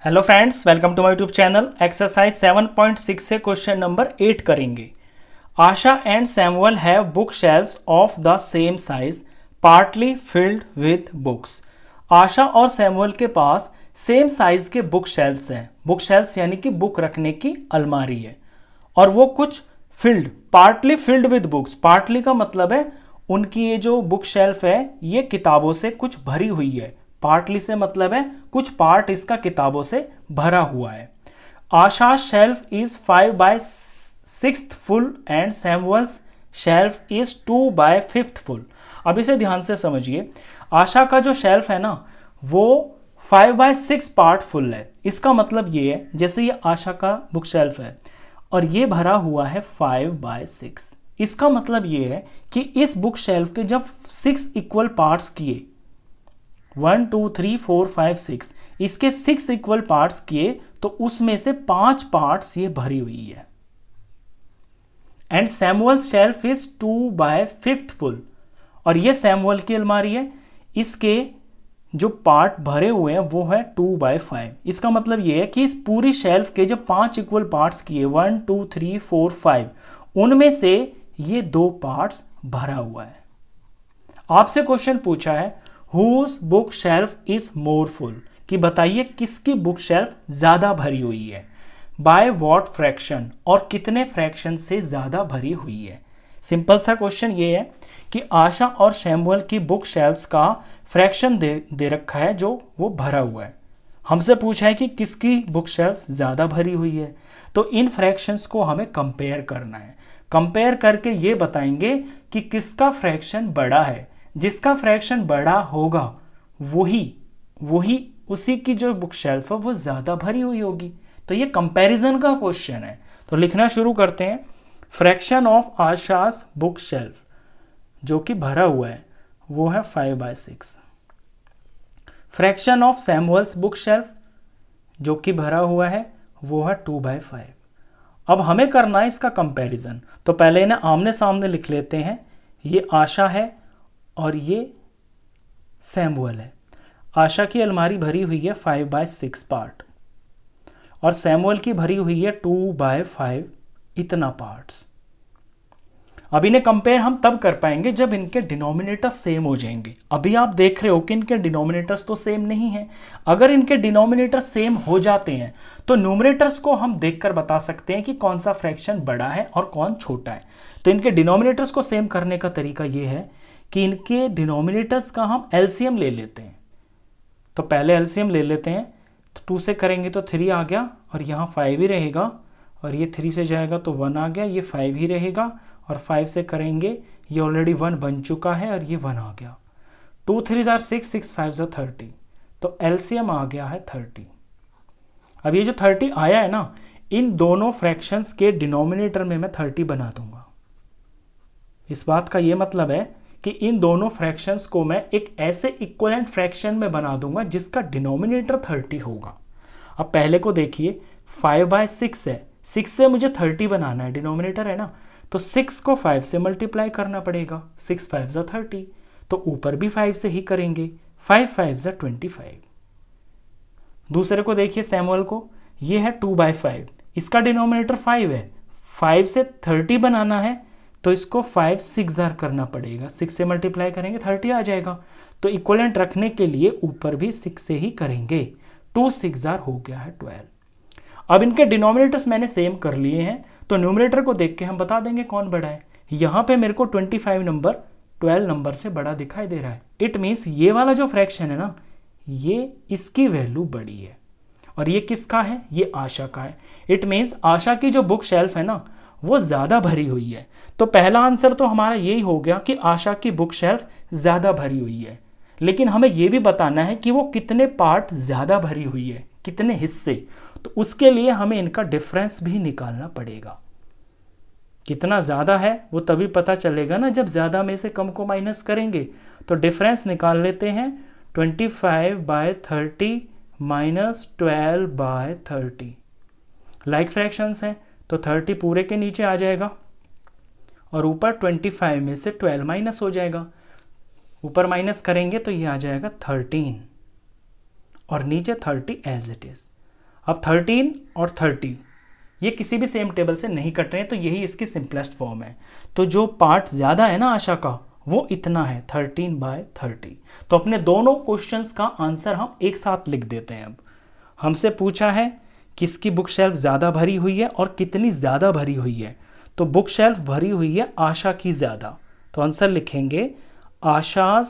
Hello friends, welcome to my YouTube channel. Exercise 7.6 से question number 8 करेंगे। Asha and Samuel have book shelves of the same size partly filled with books. Asha और Samuel के पास same size के book shelves हैं। Book shelves यानी कि book रखने की अलमारी है और वो कुछ partly filled with books. Partly का मतलब है उनकी ये जो बुक शेल्फ है ये किताबों से कुछ भरी हुई है। पार्टली से मतलब है कुछ पार्ट इसका किताबों से भरा हुआ है। Asha shelf is 5/6 full and Samuel's shelf is 2/5 full. अब इसे ध्यान से समझिए। आशा का जो शेल्फ है ना वो 5/6 पार्ट फुल है। इसका मतलब ये है जैसे ये आशा का बुक शेल्फ है और ये भरा हुआ है 5/6। इसका मतलब ये है कि इस बुक शेल्फ के जब 6 इक्वल पार्ट्स किए, 1 2 3 4 5 6, इसके 6 इक्वल पार्ट्स किए तो उसमें से 5 पार्ट्स ये भरी हुई है। And Samuel shelf is 2/5 full, और ये सैमुअल की अलमारी है, इसके जो पार्ट भरे हुए हैं वो है 2/5। इसका मतलब ये है कि इस पूरी शेल्फ के जब 5 इक्वल पार्ट्स किए 1 2 3 4 5, उनमें से ये 2 पार्ट्स भरा हुआ है। आपसे क्वेश्चन पूछा है whose book shelf is more full, कि बताइए किसकी बुक शेल्फ ज्यादा भरी हुई है। बाय व्हाट फ्रैक्शन, और कितने फ्रैक्शन से ज्यादा भरी हुई है। सिंपल सा क्वेश्चन ये है कि आशा और सैमुअल की बुक शेल्फ्स का फ्रैक्शन दे रखा है जो वो भरा हुआ है। हमसे पूछा है कि किसकी बुक शेल्फ ज्यादा भरी हुई है, तो इन फ्रैक्शंस को हमें कंपेयर करना है। कंपेयर करके ये बताएंगे कि किसका फ्रैक्शन बड़ा है। जिसका फ्रैक्शन बड़ा होगा वही उसी की जो बुक शेल्फ है वो ज्यादा भरी हुई होगी। तो ये कंपैरिजन का क्वेश्चन है। तो लिखना शुरू करते हैं। Fraction of Asha's book shelf जो कि भरा हुआ है वो है 5/6। Fraction of Samuel's book shelf जो कि भरा हुआ है वो है 2/5। अब हमें करना है इसका कंपैरिजन। तो पहले इन्हें आमने सामने लिख लेते हैं। ये आशा है और ये सैमुअल है। आशा की अलमारी भरी हुई है 5/6 पार्ट और सैमुअल की भरी हुई है 2/5 इतना पार्ट्स। अब इन्हें कंपेयर हम तब कर पाएंगे जब इनके डिनोमिनेटर्स सेम हो जाएंगे। अभी आप देख रहे हो कि इनके डिनोमिनेटर्स तो सेम नहीं है। अगर इनके डिनोमिनेटर्स सेम हो जाते हैं तो न्यूमरेटर्स को हम देखकर बता सकते हैं कि कौन सा फ्रैक्शन बड़ा है और कौन छोटा है। तो इनके डिनोमिनेटर्स को सेम करने का तरीका यह है कि इनके डिनोमिनेटर्स का हम एलसीएम ले लेते हैं। तो पहले एलसीएम ले लेते हैं। तो 2 से करेंगे तो 3 आ गया और यहाँ 5 ही रहेगा, और ये 3 से जाएगा तो 1 आ गया, ये 5 ही रहेगा, और 5 से करेंगे ये ऑलरेडी 1 बन चुका है और ये 1 आ गया। 2 3 6 6 5 30, तो एलसीएम आ गया है 30। अब ये जो 30 आया है ना, इन दोनों फ्रैक्शंस के डिनोमिनेटर में मैं 30 बना दूंगा। इस बात का ये मतलब है कि इन दोनों फ्रैक्शंस को मैं एक ऐसे इक्विवेलेंट फ्रैक्शन में बना दूंगा जिसका डिनोमिनेटर 30 होगा। अब पहले को देखिए 5/6 है, 6 से मुझे 30 बनाना है, डिनोमिनेटर है ना, तो 6 को 5 से मल्टीप्लाई करना पड़ेगा। 6 5 30, तो ऊपर भी 5 से ही करेंगे। 5 5 25। दूसरे को देखिए सैमुअल को, ये है 2/5, इसका डिनोमिनेटर 5 है। 5 से 30 बनाना है तो इसको 5 6 करना पड़ेगा। 6 से मल्टीप्लाई करेंगे 30 आ जाएगा। तो इक्विवेलेंट रखने के लिए ऊपर भी 6 से ही करेंगे। 2 6 हो गया है 12। अब इनके डिनोमिनेटर्स मैंने सेम कर लिए हैं तो न्यूमरेटर को देख के हम बता देंगे कौन बड़ा है। यहाँ पे मेरे को 25 नंबर 12 नंबर से बड़ा दिखाई दे रहा है। इट मीन्स ये वाला जो फ्रैक्शन है ना, ये इसकी वैल्यू बड़ी है। और ये किसका है? ये आशा का है। इट मीन्स आशा की जो बुक शेल्फ है ना वो ज्यादा भरी हुई है। तो पहला आंसर तो हमारा यही हो गया कि आशा की बुक शेल्फ ज्यादा भरी हुई है। लेकिन हमें यह भी बताना है कि वो कितने पार्ट ज्यादा भरी हुई है, कितने हिस्से। तो उसके लिए हमें इनका डिफरेंस भी निकालना पड़ेगा। कितना ज्यादा है वो तभी पता चलेगा ना जब ज्यादा में से कम को माइनस करेंगे। तो डिफरेंस निकाल लेते हैं। 25/30 माइनस 12/30 लाइक फ्रैक्शंस हैं, तो 30 पूरे के नीचे आ जाएगा और ऊपर 25 में से 12 माइनस हो जाएगा। ऊपर माइनस करेंगे तो ये आ जाएगा 13 और नीचे 30 एज इट इज। अब 13 और 30 ये किसी भी सेम टेबल से नहीं कट रहे हैं, तो यही इसकी सिंपलेस्ट फॉर्म है। तो जो पार्ट ज़्यादा है ना आशा का, वो इतना है 13/30। तो अपने दोनों क्वेश्चंस का आंसर हम एक साथ लिख देते हैं। अब हमसे पूछा है किसकी बुक शेल्फ ज़्यादा भरी हुई है और कितनी ज़्यादा भरी हुई है। तो बुक शेल्फ भरी हुई है आशा की ज़्यादा, तो आंसर लिखेंगे Asha's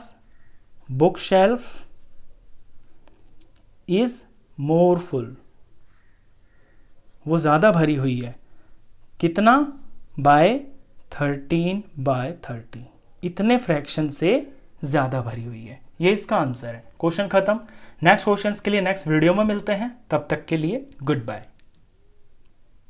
book shelf is more full. वो ज़्यादा भरी हुई है, कितना, बाय 13/30, इतने फ्रैक्शन से ज़्यादा भरी हुई है। ये इसका आंसर है। क्वेश्चन खत्म। नेक्स्ट क्वेश्चंस के लिए नेक्स्ट वीडियो में मिलते हैं, तब तक के लिए गुड बाय।